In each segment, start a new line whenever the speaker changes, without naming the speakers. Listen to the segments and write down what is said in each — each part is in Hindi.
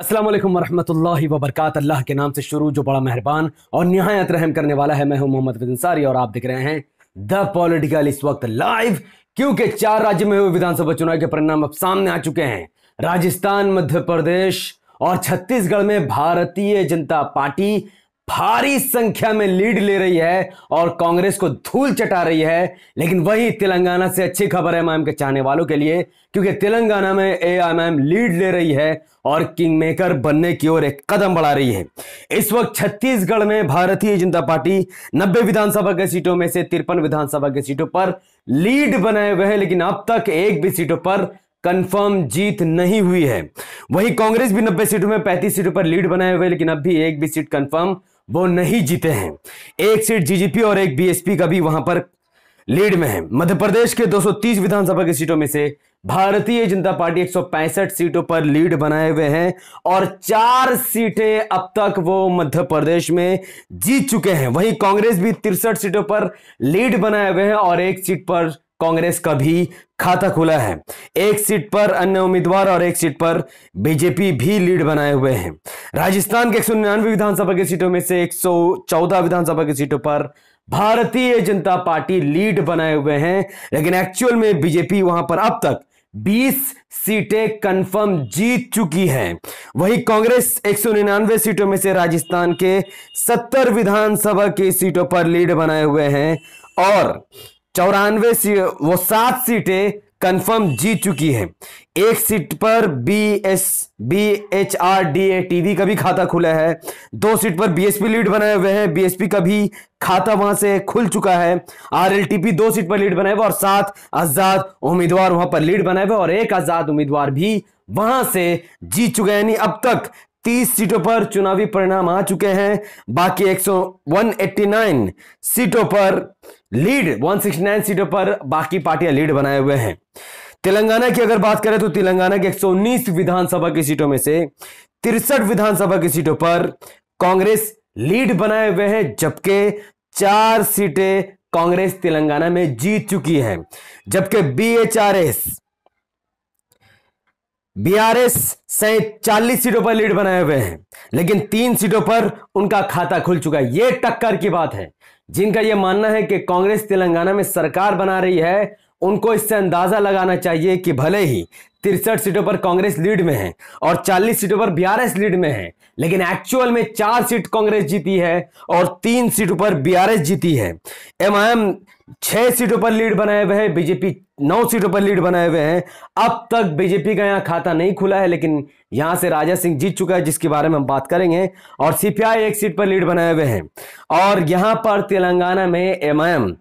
अस्सलाम वालेकुम वरहमतुल्लाहि वबरकात। अल्लाह के नाम से शुरू जो बड़ा मेहरबान और निहायत रहम करने वाला है। मैं हूं मोहम्मद अंसारी और आप देख रहे हैं द पॉलिटिकल इस वक्त लाइव, क्योंकि 4 राज्यों में हुए विधानसभा चुनाव के परिणाम अब सामने आ चुके हैं। राजस्थान, मध्य प्रदेश और छत्तीसगढ़ में भारतीय जनता पार्टी भारी संख्या में लीड ले रही है और कांग्रेस को धूल चटा रही है। लेकिन वही तेलंगाना से अच्छी खबर है एमआईएम के चाहने वालों के लिए, क्योंकि तेलंगाना में एमआईएम लीड ले रही है और किंग मेकर बनने की ओर एक कदम बढ़ा रही है। इस वक्त छत्तीसगढ़ में भारतीय जनता पार्टी 90 विधानसभा के सीटों में से 53 विधानसभा के सीटों पर लीड बनाए हुए हैं, लेकिन अब तक एक भी सीटों पर कंफर्म जीत नहीं हुई है। वहीं कांग्रेस भी 90 सीटों में 35 सीटों पर लीड बनाए हुए, लेकिन अब भी एक भी सीट कंफर्म वो नहीं जीते हैं। एक सीट जीजीपी और एक बीएसपी का भी वहां पर लीड में है। मध्य प्रदेश के 230 विधानसभा की सीटों में से भारतीय जनता पार्टी 165 सीटों पर लीड बनाए हुए हैं और 4 सीटें अब तक वो मध्य प्रदेश में जीत चुके हैं। वहीं कांग्रेस भी 63 सीटों पर लीड बनाए हुए हैं और एक सीट पर कांग्रेस का भी खाता खुला है। एक सीट पर अन्य उम्मीदवार और एक सीट पर बीजेपी भी लीड बनाए हुए हैं। राजस्थान के 199 विधानसभा की सीटों में से 114 विधानसभा की सीटों पर भारतीय जनता पार्टी लीड बनाए हुए हैं, लेकिन एक्चुअल में बीजेपी वहां पर अब तक 20 सीटें कंफर्म जीत चुकी है। वहीं कांग्रेस 199 सीटों में से राजस्थान के 70 विधानसभा की सीटों पर लीड बनाए हुए हैं और 7 सीटें कंफर्म जीत चुकी है। एक सीट पर BHRDA का भी खाता खुला है। 2 सीट पर बीएसपी लीड बनाए हुए हैं, बीएसपी का भी खाता वहां से खुल चुका है। RLTP 2 सीट पर लीड बनाए हुए और 7 आजाद उम्मीदवार वहां पर लीड बनाए हुए और एक आजाद उम्मीदवार भी वहां से जीत चुके हैं। यानी अब तक 30 सीटों पर चुनावी परिणाम आ चुके हैं। बाकी 189 सीटों पर लीड 169 सीटों पर बाकी पार्टियां लीड बनाए हुए हैं। तेलंगाना की अगर बात करें तो तेलंगाना के 119 विधानसभा की सीटों में से 63 विधानसभा की सीटों पर कांग्रेस लीड बनाए हुए हैं, जबकि 4 सीटें कांग्रेस तेलंगाना में जीत चुकी है। जबकि बीआरएस 40 सीटों पर लीड बनाए हुए हैं, लेकिन 3 सीटों पर उनका खाता खुल चुका है। यह टक्कर की बात है। जिनका यह मानना है कि कांग्रेस तेलंगाना में सरकार बना रही है, उनको इससे अंदाजा लगाना चाहिए कि भले ही 63 सीटों पर कांग्रेस लीड में है और 40 सीटों पर बीआरएस लीड में है, लेकिन एक्चुअल में 4 सीट कांग्रेस जीती है और 3 सीटों पर बीआरएस जीती है। एमआईएम 6 सीटों पर लीड बनाए हुए हैं, बीजेपी 9 सीटों पर लीड बनाए हुए हैं। अब तक बीजेपी का यहां खाता नहीं खुला है, लेकिन यहां से राजा सिंह जीत चुका है, जिसके बारे में हम बात करेंगे। और सीपीआई 1 सीट पर लीड बनाए हुए हैं और यहां पर तेलंगाना में एमआईएम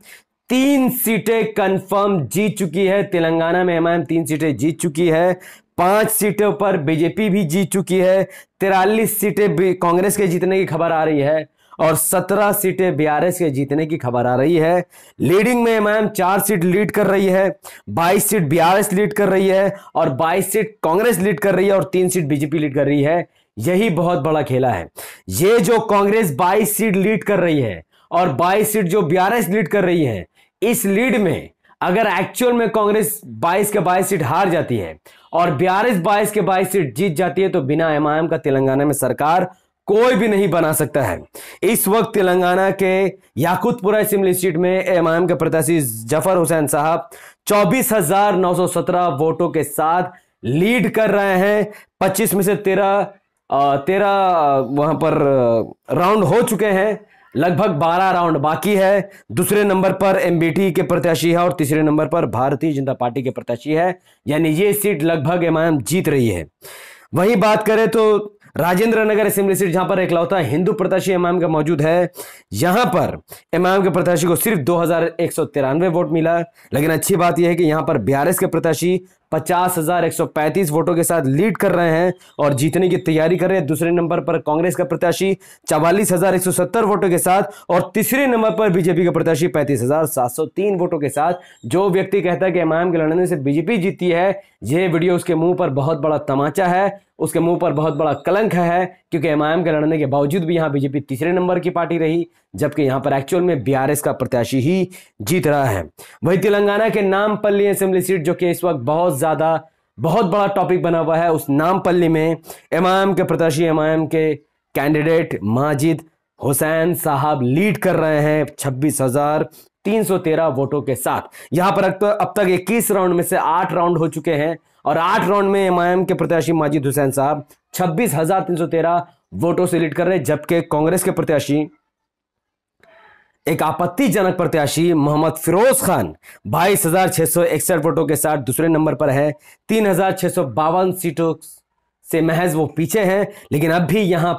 3 सीटें कंफर्म जीत चुकी है। तेलंगाना में एमआईएम 3 सीटें जीत चुकी है। 5 सीटों पर बीजेपी भी जीत चुकी है। 43 सीटें कांग्रेस के जीतने की खबर आ रही है और 17 सीटें बीआरएस के जीतने की खबर आ रही है। लीडिंग में एमआईएम 4 सीट लीड कर रही है, 22 सीट बीआरएस लीड कर रही है और 22 सीट कांग्रेस लीड कर रही है और 3 सीट बीजेपी लीड कर रही है। यही बहुत बड़ा खेला है। ये जो कांग्रेस 22 सीट लीड कर रही है और 22 सीट जो बीआरएस लीड कर रही है, इस लीड में अगर एक्चुअल में कांग्रेस 22 के 22 सीट हार जाती है और बीआरएस 22 के 22 सीट जीत जाती है, तो बिना एमआईएम का तेलंगाना में सरकार कोई भी नहीं बना सकता है। इस वक्त तेलंगाना के याकुतपुरा असेंबली सीट में एमआईएम के प्रत्याशी जफर हुसैन साहब 24,917 वोटों के साथ लीड कर रहे हैं। 25 में से 13 वहां पर राउंड हो चुके हैं, लगभग 12 राउंड बाकी है। दूसरे नंबर पर एमबीटी के प्रत्याशी है और तीसरे नंबर पर भारतीय जनता पार्टी के प्रत्याशी है। यानी ये सीट लगभग एमआईएम जीत रही है। वहीं बात करें तो राजेंद्र नगर असेंबली सीट, जहां पर इकलौता हिंदू प्रत्याशी एमआईएम का मौजूद है, यहां पर एमआईएम के प्रत्याशी को सिर्फ 2193 वोट मिला। लेकिन अच्छी बात यह है कि यहां पर बीआरएस के प्रत्याशी 50,135 वोटों के साथ लीड कर रहे हैं और जीतने की तैयारी कर रहे हैं। दूसरे नंबर पर कांग्रेस का प्रत्याशी 44,170 वोटों के साथ और तीसरे नंबर पर बीजेपी का प्रत्याशी 35,703 वोटों के साथ। जो व्यक्ति कहता है कि एमआईएम के लड़ने से बीजेपी जीती है, यह वीडियो उसके मुंह पर बहुत बड़ा तमाचा है, उसके मुंह पर बहुत बड़ा कलंक है, क्योंकि एमआईएम के लड़ने के बावजूद भी यहां बीजेपी तीसरे नंबर की पार्टी रही, जबकि यहां पर एक्चुअल में बीआरएस का प्रत्याशी ही जीत रहा है। वही तेलंगाना के नामपल्ली असेंबली सीट, जो कि इस वक्त बहुत ज्यादा बहुत बड़ा टॉपिक बना हुआ है। उस नामपल्ली में एमआईएम के प्रत्याशी, एमआईएम के कैंडिडेट माजिद हुसैन साहब लीड कर रहे हैं 26,313 वोटों के साथ। यहां पर अब तक 21 राउंड में से 8 राउंड हो चुके हैं और 8 राउंड में एमआईएम के प्रत्याशी माजिद हुसैन साहब 26,313 वोटों से लीड कर रहे हैं, जबकि कांग्रेस के प्रत्याशी, एक आपत्तिजनक प्रत्याशी मोहम्मद फिरोज खान 22,661 वोटों के साथ दूसरे नंबर पर है। 3,652 सीटों से महज वो पीछे हैं। लेकिन अब भी यहां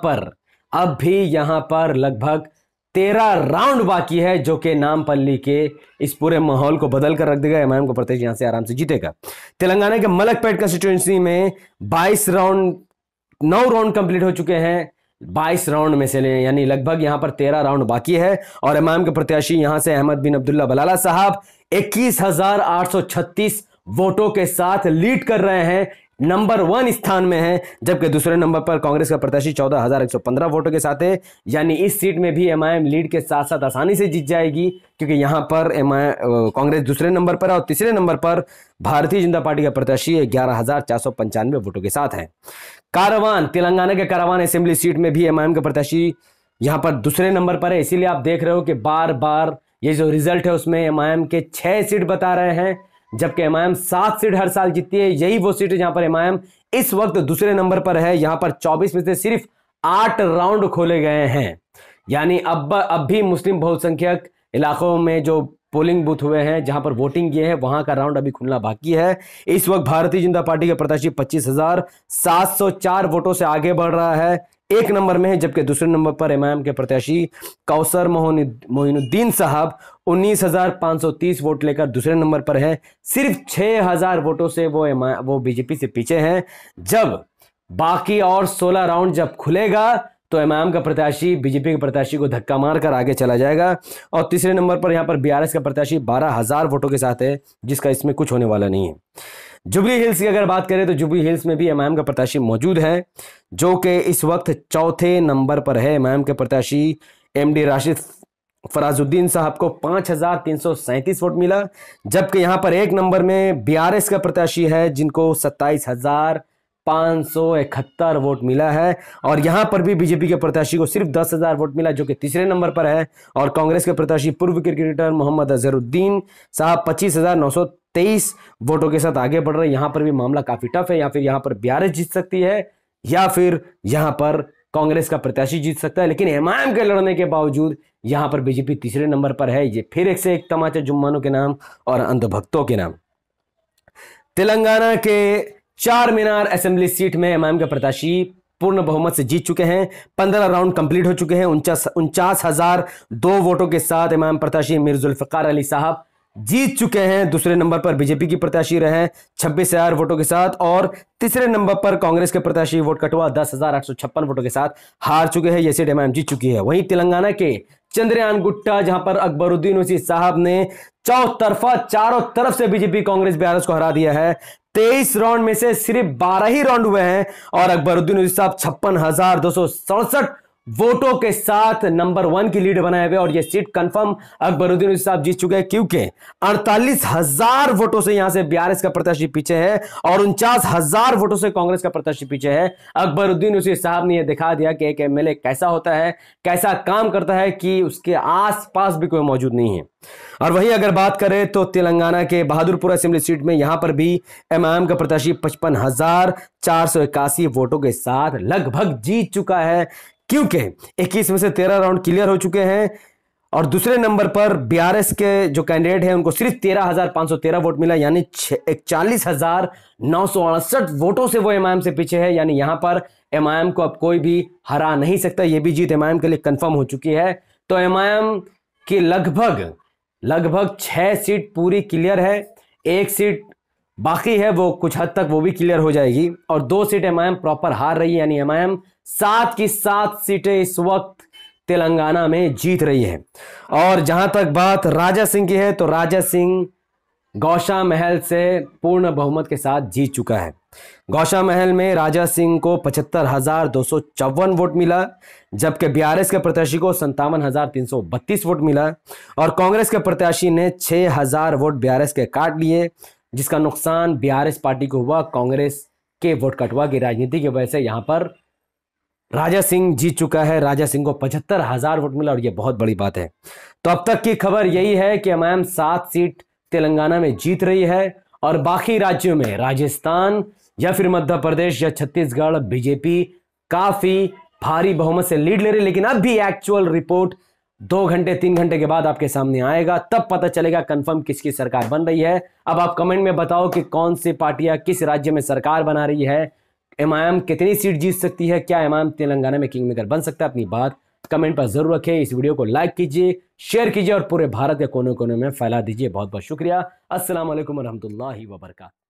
पर लगभग 13 राउंड बाकी है, जो कि नामपल्ली के इस पूरे माहौल को बदल कर रख देगा। एमआईएम का प्रत्याशी यहां से आराम से जीतेगा। तेलंगाना के मलकपेट कंस्टिट्यूएंसी में 9 राउंड कंप्लीट हो चुके हैं 22 राउंड में से, यानी लगभग यहां पर 13 राउंड बाकी है। और एमआईएम के प्रत्याशी यहां से अहमद बिन अब्दुल्ला बलाला साहब 21,836 वोटों के साथ लीड कर रहे हैं, नंबर 1 स्थान में है। जबकि दूसरे नंबर पर कांग्रेस का प्रत्याशी 14,115 वोटों के साथ है। यानी इस सीट में भी एमआईएम लीड के साथ साथ आसानी से जीत जाएगी, क्योंकि यहां पर कांग्रेस दूसरे नंबर पर है और तीसरे नंबर पर भारतीय जनता पार्टी का प्रत्याशी 11,495 वोटों के साथ है। कारावान, तेलंगाना के कारावान असेंबली सीट में भी एमआईएम का प्रत्याशी यहां पर दूसरे नंबर पर है। इसीलिए आप देख रहे हो कि बार बार ये जो रिजल्ट है उसमें एमआईएम के 6 सीट बता रहे हैं, जबकि एमआईएम 7 सीट हर साल जीतती है। यही वो सीट है जहां पर एमआईएम इस वक्त दूसरे नंबर पर है। यहां पर 24 में से सिर्फ 8 राउंड खोले गए हैं। यानी अब भी मुस्लिम बहुसंख्यक इलाकों में जो पोलिंग बूथ हुए हैं, जहां पर वोटिंग किए हैं, वहां का राउंड अभी खुलना बाकी है। इस वक्त भारतीय जनता पार्टी के प्रत्याशी 25,704 वोटों से आगे बढ़ रहा है, 1 नंबर में है। जबकि दूसरे नंबर पर एमआईएम के प्रत्याशी कौसर मोइनुद्दीन साहब 19,530 वोट लेकर दूसरे नंबर पर है। सिर्फ 6,000 वोटों से वो बीजेपी से पीछे हैं। जब बाकी और 16 राउंड जब खुलेगा तो एमआईएम का प्रत्याशी बीजेपी के प्रत्याशी को धक्का मारकर आगे चला जाएगा। और तीसरे नंबर पर यहां पर बीआरएस का प्रत्याशी 12,000 वोटों के साथ है, जिसका इसमें कुछ होने वाला नहीं है। जुबली हिल्स की अगर बात करें तो जुबली हिल्स में भी एमआईएम का प्रत्याशी मौजूद है, जो कि इस वक्त 4थे नंबर पर है। एमआईएम के प्रत्याशी एमडी राशिद फराजुद्दीन साहब को 5,337 वोट मिला। जबकि यहां पर 1 नंबर में बीआरएस का प्रत्याशी है, जिनको 27,571 वोट मिला है। और यहां पर भी बीजेपी के प्रत्याशी को सिर्फ 10,000 वोट मिला, जो कि तीसरे नंबर पर है। और कांग्रेस के प्रत्याशी पूर्व क्रिकेटर मोहम्मद अजहरुद्दीन साहब 25,923 वोटों के साथ आगे बढ़ रहे हैं। यहां पर भी मामला काफी टफ है। या फिर यहां पर बीआरएस जीत सकती है या फिर यहां पर कांग्रेस का प्रत्याशी जीत सकता है। लेकिन एमआईएम के लड़ने के बावजूद यहां पर बीजेपी तीसरे नंबर पर है। ये फिर एक से एक तमाचा जुम्मानों के नाम और अंधभक्तों के नाम। तेलंगाना के चार मीनार असेंबली सीट में एमआईएम के प्रत्याशी पूर्ण बहुमत से जीत चुके हैं। 15 राउंड कंप्लीट हो चुके हैं। 49,002 वोटों के साथ एमआईएम प्रत्याशी मीर जुल्फिकार अली साहब जीत चुके हैं। दूसरे नंबर पर बीजेपी की प्रत्याशी रहे 26,000 वोटों के साथ। और तीसरे नंबर पर कांग्रेस के प्रत्याशी वोट कटवा 10,856 वोटों के साथ हार चुके हैं। यह सीट एमआईएम जीत चुकी है। वहीं तेलंगाना के चंद्रयान गुट्टा, जहां पर अकबरुद्दीन ओवैसी साहब ने चारों तरफ से बीजेपी कांग्रेस बीआरएस को हरा दिया है। 23 राउंड में से सिर्फ 12 ही राउंड हुए हैं और अकबरुद्दीन ओवैसी साहब 56,267 वोटों के साथ नंबर 1 की लीड बनाए हुए और यह सीट कंफर्म अकबरुद्दीन ओवैसी साहब जीत चुके हैं, क्योंकि 48,000 वोटों से यहां से बीआरएस का प्रत्याशी पीछे है और 49,000 वोटों से कांग्रेस का प्रत्याशी पीछे है। अकबरुद्दीन ओवैसी साहब ने यह दिखा दिया कि एक एमएलए कैसा होता है, कैसा काम करता है, कि उसके आसपास भी कोई मौजूद नहीं है। और वहीं अगर बात करें तो तेलंगाना के बहादुरपुर असेंबली सीट में यहां पर भी एमआईएम का प्रत्याशी 55,481 वोटों के साथ लगभग जीत चुका है, क्योंकि 21 में से 13 राउंड क्लियर हो चुके हैं। और दूसरे नंबर पर बीआरएस के जो कैंडिडेट हैं उनको सिर्फ 13,513 वोट मिला, यानी 41,968 वोटों से वो एमआईएम से पीछे है। यानी यहां पर एमआईएम को अब कोई भी हरा नहीं सकता। यह भी जीत एमआईएम के लिए कंफर्म हो चुकी है। तो एमआईएम की लगभग 6 सीट पूरी क्लियर है। 1 सीट बाकी है, वो कुछ हद तक वो भी क्लियर हो जाएगी। और 2 सीट एमआईएम प्रॉपर हार रही है, यानी एमआईएम 7 की 7 सीटें इस वक्त तेलंगाना में जीत रही है। और जहां तक बात राजा सिंह की है तो राजा सिंह गौशा महल से पूर्ण बहुमत के साथ जीत चुका है। गौशा महल में राजा सिंह को 75,254 वोट मिला, जबकि बीआरएस के प्रत्याशी को 57,332 वोट मिला और कांग्रेस के प्रत्याशी ने 6,000 वोट बीआरएस के काट लिए, जिसका नुकसान बीआरएस पार्टी को हुआ कांग्रेस के वोट कटवा की राजनीति की वजह से। यहां पर राजा सिंह जीत चुका है, राजा सिंह को 75,000 वोट मिला और यह बहुत बड़ी बात है। तो अब तक की खबर यही है कि एमआईएम 7 सीट तेलंगाना में जीत रही है और बाकी राज्यों में राजस्थान या फिर मध्य प्रदेश या छत्तीसगढ़ बीजेपी काफी भारी बहुमत से लीड ले रही। लेकिन अब भी एक्चुअल रिपोर्ट 2 घंटे 3 घंटे के बाद आपके सामने आएगा, तब पता चलेगा कंफर्म किसकी सरकार बन रही है। अब आप कमेंट में बताओ कि कौन सी पार्टियां किस राज्य में सरकार बना रही है, एमआईएम कितनी सीट जीत सकती है, क्या एमआईएम तेलंगाना में किंग मेकर बन सकता है। अपनी बात कमेंट पर जरूर रखें। इस वीडियो को लाइक कीजिए, शेयर कीजिए और पूरे भारत के कोने कोने में फैला दीजिए। बहुत बहुत शुक्रिया। अस्सलाम वालेकुम रहमतुल्लाहि व बरकातहू।